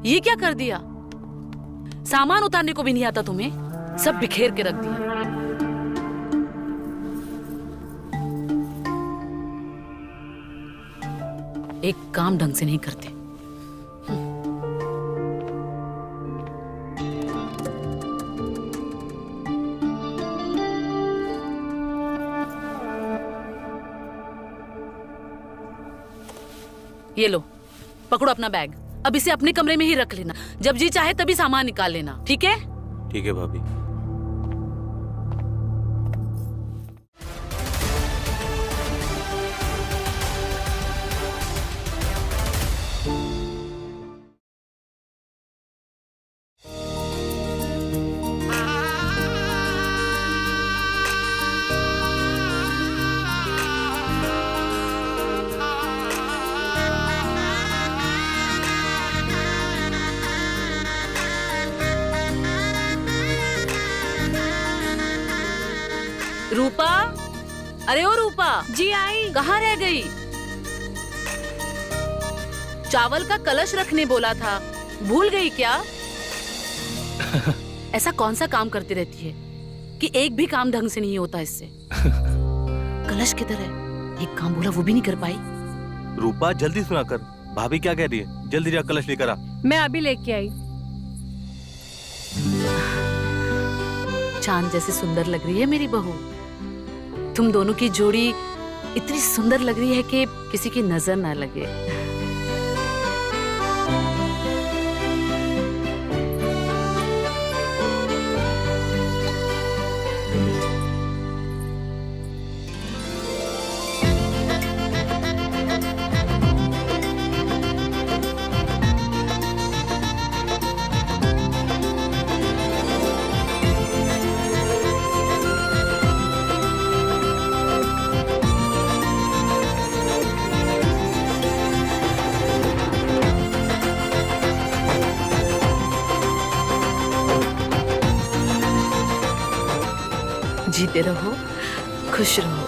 ये क्या कर दिया? सामान उतारने को भी नहीं आता तुम्हें? सब बिखेर के रख दिया। एक काम ढंग से नहीं करते। ये लो, पकड़ो अपना बैग। अब इसे अपने कमरे में ही रख लेना। जब जी चाहे तभी सामान निकाल लेना, ठीक है? ठीक है भाभी। रूपा, अरे ओ रूपा। जी आई। कहाँ रह गई? चावल का कलश रखने बोला था, भूल गई क्या? ऐसा कौन सा काम करती रहती है कि एक भी काम ढंग से नहीं होता इससे। कलश किधर है? एक काम बोला वो भी नहीं कर पाई। रूपा जल्दी सुना कर, भाभी क्या कह रही है? जल्दी जा कलश लेकर आ। मैं अभी लेके आई। चांद जैसी सुंदर लग रही है मेरी बहू। तुम दोनों की जोड़ी इतनी सुंदर लग रही है कि किसी की नजर ना लगे। जीते रहो, खुश रहो।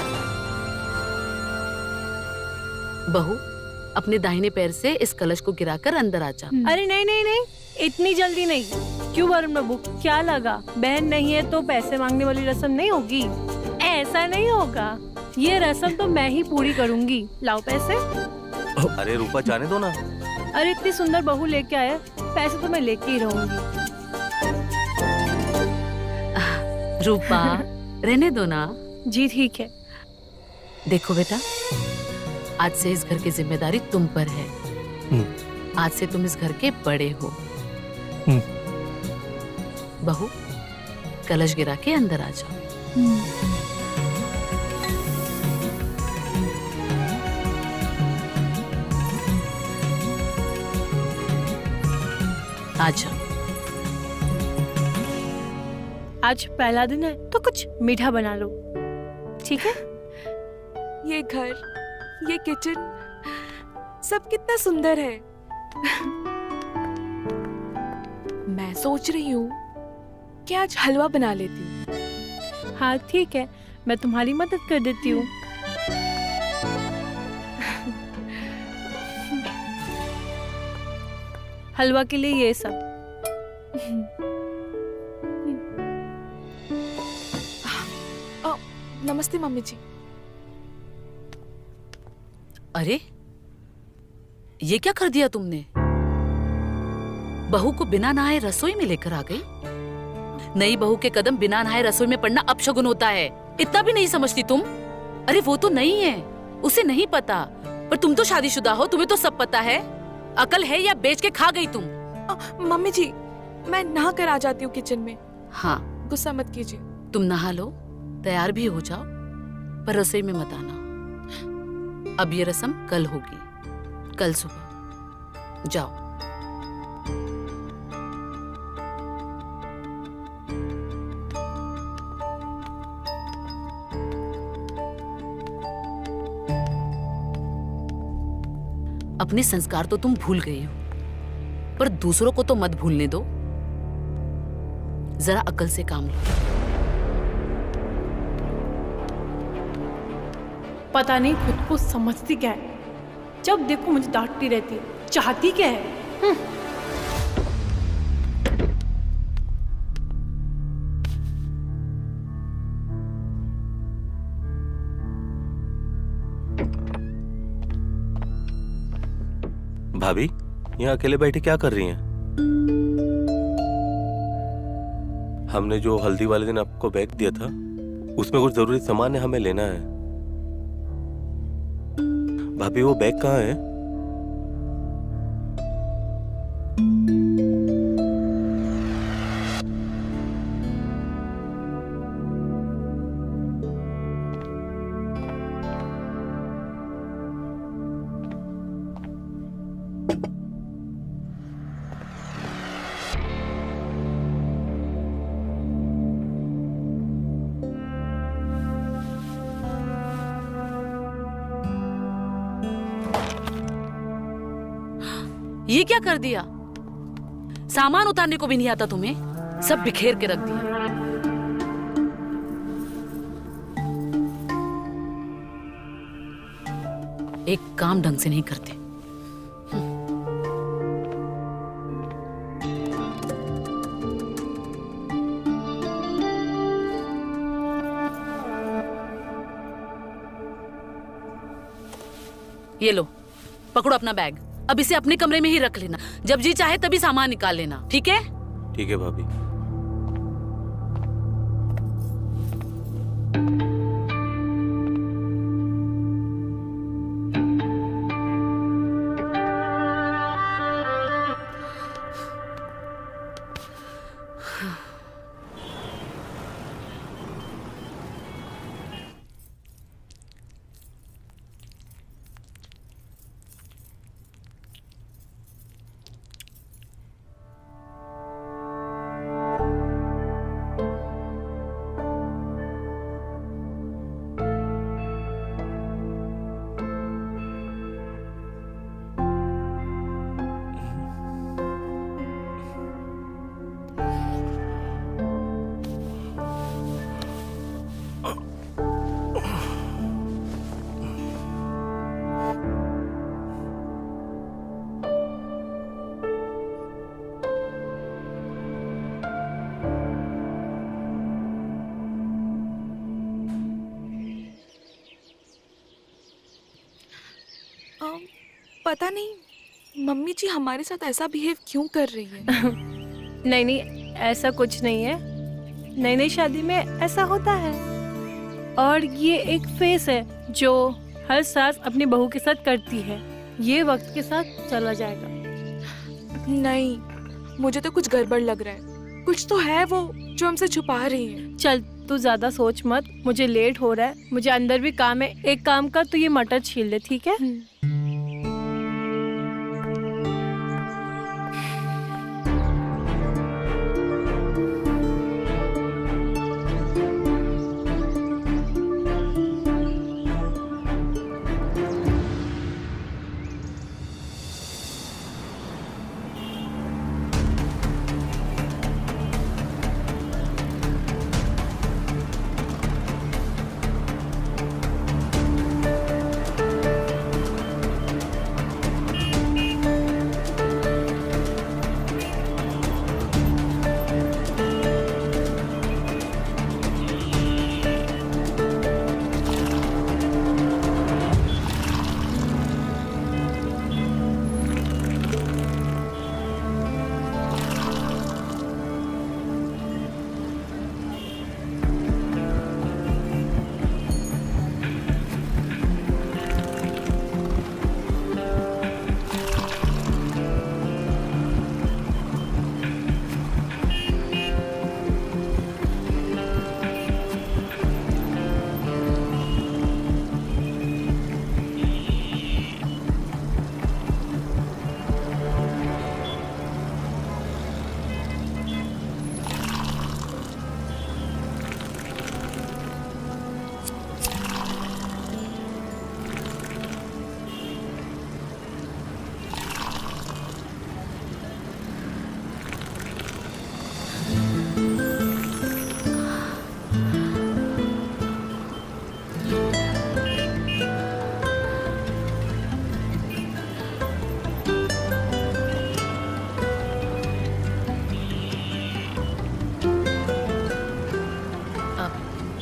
बहू, अपने दाहिने पैर से इस कलश को गिराकर अंदर आ जा। अरे नहीं नहीं नहीं, इतनी जल्दी नहीं। क्यों वरुण बाबू, क्या लगा बहन नहीं है तो पैसे मांगने वाली रस्म नहीं होगी? ऐसा नहीं होगा, ये रस्म तो मैं ही पूरी करूंगी। लाओ पैसे। अरे रूपा जाने दो ना। अरे इतनी सुंदर बहू लेके आया, पैसे तो मैं लेके ही रहूंगी। रूपा, रहने दो ना। जी ठीक है। देखो बेटा, आज से इस घर की जिम्मेदारी तुम पर है। आज से तुम इस घर के बड़े हो। बहू, कलश गिरा के अंदर आ जाओ। आ जाओ। आज पहला दिन है तो कुछ मीठा बना लो, ठीक है? ये घर, ये किचन, सब कितना सुंदर है। मैं सोच रही हूँ कि आज हलवा बना लेती हूँ। हाँ ठीक है, मैं तुम्हारी मदद कर देती हूँ। हलवा के लिए ये सब। नमस्ते मम्मी जी। अरे, ये क्या कर दिया तुमने? बहू को बिना नहाए रसोई में लेकर आ गई। नई बहू के कदम बिना नहाए रसोई में पड़ना अपशगुन होता है। इतना भी नहीं समझती तुम? अरे वो तो नहीं है, उसे नहीं पता, पर तुम तो शादीशुदा हो, तुम्हें तो सब पता है। अकल है या बेच के खा गई तुम? मम्मी जी, मैं नहा कर आ जाती हूँ किचन में। हाँ, गुस्सा मत कीजिए। तुम नहा लो, तैयार भी हो जाओ, पर रसोई में मत आना। अब ये रस्म कल होगी, कल सुबह। जाओ। अपने संस्कार तो तुम भूल गई हो, पर दूसरों को तो मत भूलने दो। जरा अकल से काम लो। पता नहीं खुद को समझती क्या है, जब देखो मुझे डांटती रहती है। चाहती क्या है? भाभी यहाँ अकेले बैठे क्या कर रही हैं? हमने जो हल्दी वाले दिन आपको बैग दिया था उसमें कुछ जरूरी सामान है, हमें लेना है। भाभी वो बैग कहाँ है? ये क्या कर दिया? सामान उतारने को भी नहीं आता तुम्हें? सब बिखेर के रख दिया। एक काम ढंग से नहीं करते। ये लो, पकड़ो अपना बैग। अब इसे अपने कमरे में ही रख लेना, जब जी चाहे तभी सामान निकाल लेना, ठीक है? ठीक है भाभी। पता नहीं मम्मी जी हमारे साथ ऐसा बिहेव क्यों कर रही है। नहीं नहीं, ऐसा कुछ नहीं है। नई नई शादी में ऐसा होता है, और ये एक फेस है जो हर सास अपनी बहू के साथ करती है। ये वक्त के साथ चला जाएगा। नहीं, मुझे तो कुछ गड़बड़ लग रहा है। कुछ तो है वो जो हमसे छुपा रही है। चल तू ज्यादा सोच मत, मुझे लेट हो रहा है, मुझे अंदर भी काम है। एक काम कर, तू ये मटर छील ले, ठीक है?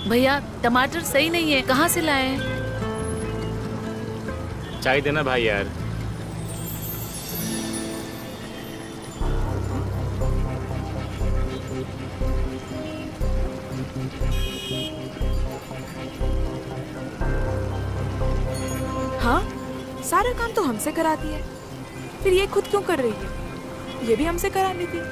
भैया टमाटर सही नहीं है, कहाँ से लाए? चाय देना भाई यार। सारा काम तो हमसे कराती है, फिर ये खुद क्यों कर रही है? ये भी हमसे करानी थी।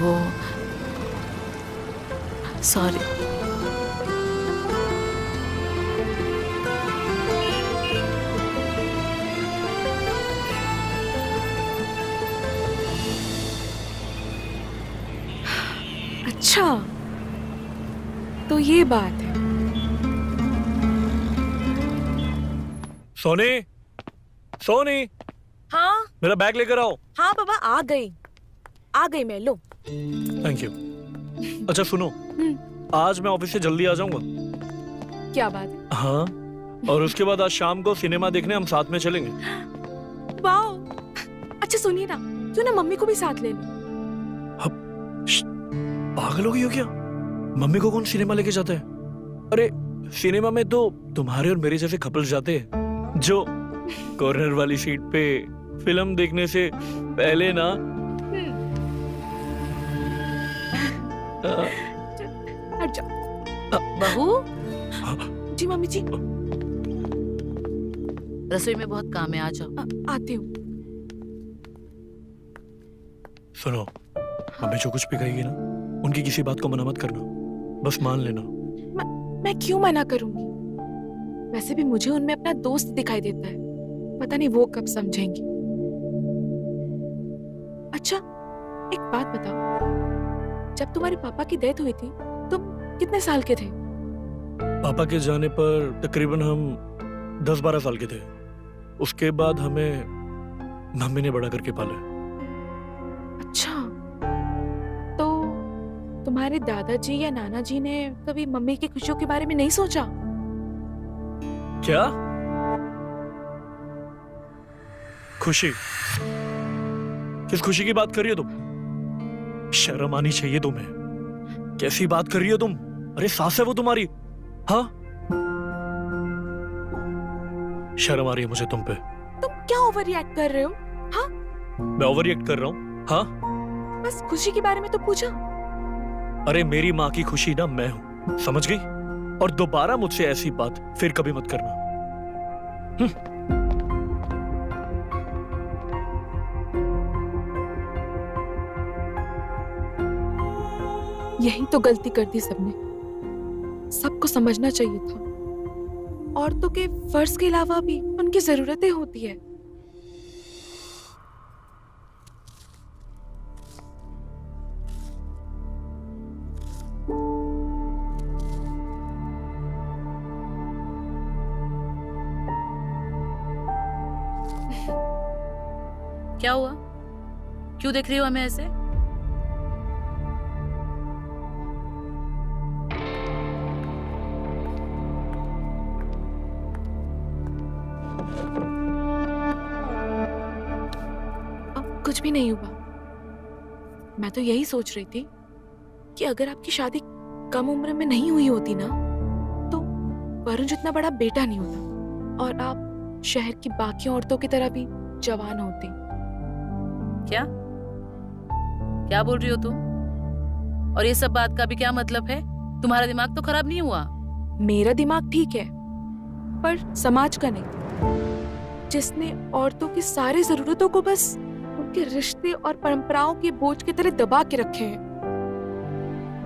वो सॉरी। अच्छा, तो ये बात है। सोनी, सोनी, हाँ मेरा बैग लेकर आओ। हाँ बाबा, आ गई मैं, लो। Thank you. अच्छा सुनो, आज मैं ऑफिस से जल्दी आ जाऊंगा। क्या बात है? हाँ, और उसके बाद आज शाम को सिनेमा देखने हम साथ में चलेंगे। वाओ, अच्छा सुनिए ना, क्यों ना मम्मी को भी साथ ले लो? पागल हो गई हो क्या? मम्मी को कौन सिनेमा लेके जाता है? अरे सिनेमा में तो तुम्हारे और मेरे जैसे कपल्स जाते हैं, जो कॉर्नर वाली सीट पे फिल्म देखने से पहले ना हट जाओ। बहू, जी मम्मी जी, रसोई में बहुत काम है, आ जाओ। आती हूँ। सुनो, मम्मी जो कुछ भी कहेगी ना, उनकी किसी बात को मना मत करना, बस मान लेना। मैं क्यों मना करूंगी? वैसे भी मुझे उनमें अपना दोस्त दिखाई देता है, पता नहीं वो कब समझेंगी। अच्छा, एक बात बताओ, जब तुम्हारे पापा की डेथ हुई थी तुम कितने साल के थे? पापा के जाने पर तकरीबन हम 10-12 साल के थे। उसके बाद हमें मम्मी ने बड़ा करके पाला। अच्छा, तो तुम्हारे दादाजी या नाना जी ने कभी मम्मी की खुशियों के बारे में नहीं सोचा? क्या खुशी? किस खुशी की बात कर रही हो तुम? शर्म आनी चाहिए तुम्हें। कैसी बात कर रही हो तुम? अरे सास है वो तुम्हारी। हाँ, शर्म आ रही है मुझे तुम पे। तुम क्या ओवर रिएक्ट कर रहे हो? हाँ, मैं ओवर रिएक्ट कर रहा हूँ? हाँ, बस खुशी के बारे में तो पूछा। अरे मेरी माँ की खुशी ना मैं हूं, समझ गई? और दोबारा मुझसे ऐसी बात फिर कभी मत करना। यही तो गलती कर दी सबने। सबको समझना चाहिए था, औरतों के फर्ज के अलावा भी उनकी जरूरतें होती है। क्या हुआ? क्यों देख रही हो हमें ऐसे? अब कुछ भी नहीं हुआ। मैं तो यही सोच रही थी कि अगर आपकी शादी कम उम्र में नहीं हुई होती ना, तो वरुण जितना बड़ा बेटा नहीं होता और आप शहर की बाकी औरतों की तरह भी जवान होती। क्या क्या बोल रही हो तुम? और ये सब बात का भी क्या मतलब है? तुम्हारा दिमाग तो खराब नहीं हुआ? मेरा दिमाग ठीक है, पर समाज का नहीं, जिसने औरतों की सारी जरूरतों को बस उनके रिश्ते और परंपराओं के बोझ की तरह दबा के रखे हैं।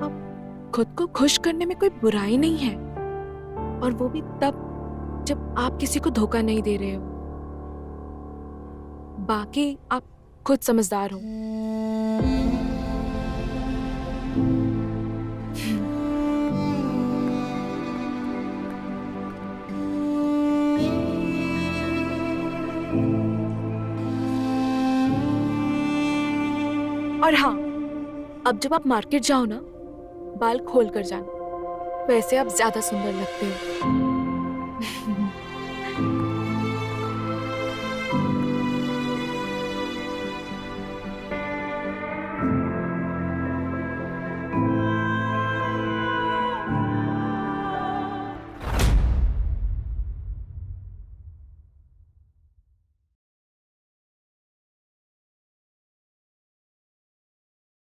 अब खुद को खुश करने में कोई बुराई नहीं है, और वो भी तब जब आप किसी को धोखा नहीं दे रहे हो। बाकी आप खुद समझदार हो। और हाँ, अब जब आप मार्केट जाओ ना, बाल खोल कर जाना, वैसे आप ज्यादा सुंदर लगते हो। है